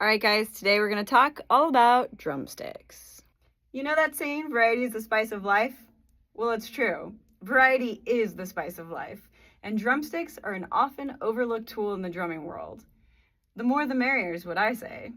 All right, guys, today we're going to talk all about drumsticks. You know that saying, variety is the spice of life? Well, it's true. Variety is the spice of life, and drumsticks are an often overlooked tool in the drumming world. The more the merrier is what I say.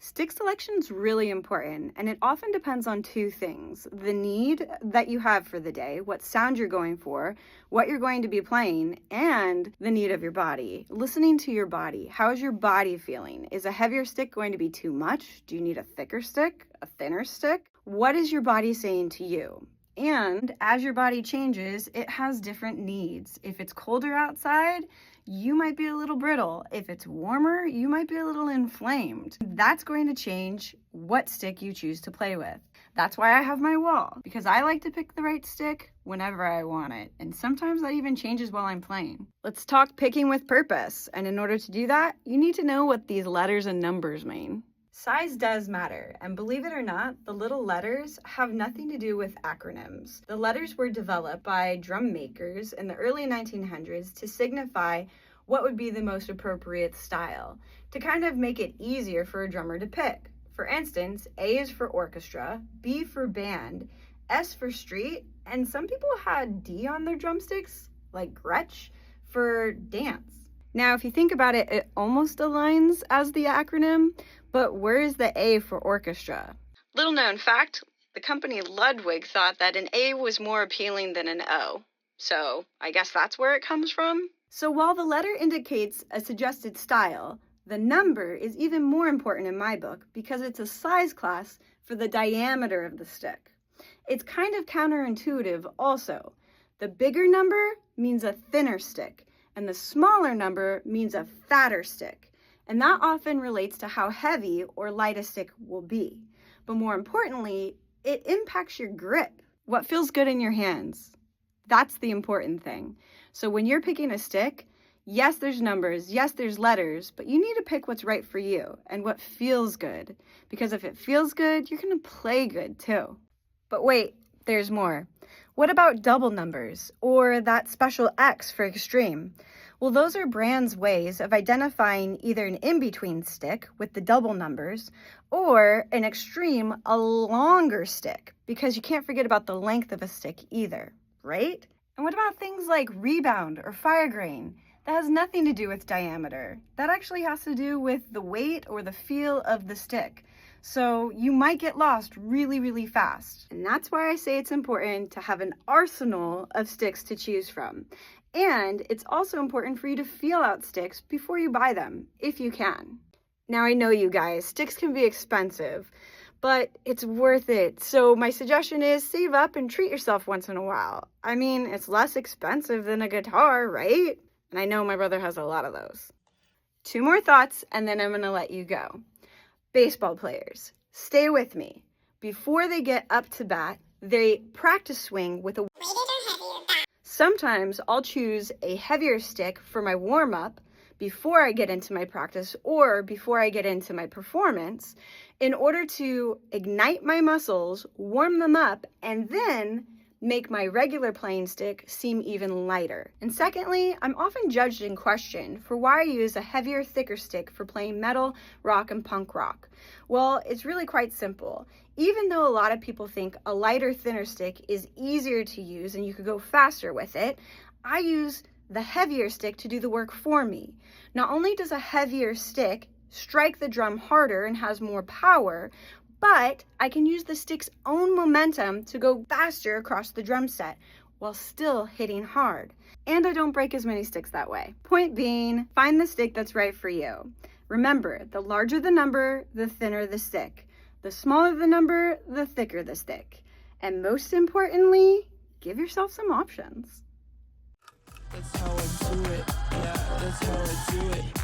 Stick selection is really important, and it often depends on two things: the need that you have for the day, what sound you're going for, what you're going to be playing, and the need of your body. Listening to your body. How is your body feeling? Is a heavier stick going to be too much? Do you need a thicker stick? A thinner stick? What is your body saying to you? And as your body changes, it has different needs. If it's colder outside, you might be a little brittle. If it's warmer, you might be a little inflamed. That's going to change what stick you choose to play with. That's why I have my wall, because I like to pick the right stick whenever I want it. And sometimes that even changes while I'm playing. Let's talk picking with purpose. And in order to do that, you need to know what these letters and numbers mean. Size does matter, and believe it or not, the little letters have nothing to do with acronyms. The letters were developed by drum makers in the early 1900s to signify what would be the most appropriate style, to kind of make it easier for a drummer to pick. For instance, A is for orchestra, B for band, S for street, and some people had D on their drumsticks, like Gretsch, for dance. Now, if you think about it, it almost aligns as the acronym, but where is the A for orchestra? Little known fact, the company Ludwig thought that an A was more appealing than an O. So I guess that's where it comes from. So while the letter indicates a suggested style, the number is even more important in my book because it's a size class for the diameter of the stick. It's kind of counterintuitive also. The bigger number means a thinner stick, and the smaller number means a fatter stick. And that often relates to how heavy or light a stick will be. But more importantly, it impacts your grip. What feels good in your hands? That's the important thing. So when you're picking a stick, yes, there's numbers, yes, there's letters, but you need to pick what's right for you and what feels good. Because if it feels good, you're going to play good too. But wait, there's more. What about double numbers or that special X for extreme? Well, those are brands' ways of identifying either an in-between stick with the double numbers or an extreme, a longer stick, because you can't forget about the length of a stick either, right? And what about things like rebound or fire grain? That has nothing to do with diameter. That actually has to do with the weight or the feel of the stick. So you might get lost really, really fast. And that's why I say it's important to have an arsenal of sticks to choose from. And it's also important for you to feel out sticks before you buy them, if you can. Now I know you guys, sticks can be expensive, but it's worth it. So my suggestion is save up and treat yourself once in a while. I mean, it's less expensive than a guitar, right? And I know my brother has a lot of those. 2 more thoughts, and then I'm gonna let you go. Baseball players, stay with me. Before they get up to bat, they practice swing with a weighted or heavier bat. Sometimes I'll choose a heavier stick for my warm-up before I get into my practice or before I get into my performance in order to ignite my muscles, warm them up, and then make my regular playing stick seem even lighter. And secondly, I'm often judged and questioned for why I use a heavier, thicker stick for playing metal, rock, and punk rock. Well, it's really quite simple. Even though a lot of people think a lighter, thinner stick is easier to use and you could go faster with it, I use the heavier stick to do the work for me. Not only does a heavier stick strike the drum harder and has more power, but I can use the stick's own momentum to go faster across the drum set while still hitting hard. And I don't break as many sticks that way. Point being, find the stick that's right for you. Remember, the larger the number, the thinner the stick. The smaller the number, the thicker the stick. And most importantly, give yourself some options. That's how I do it. Yeah, that's how I do it.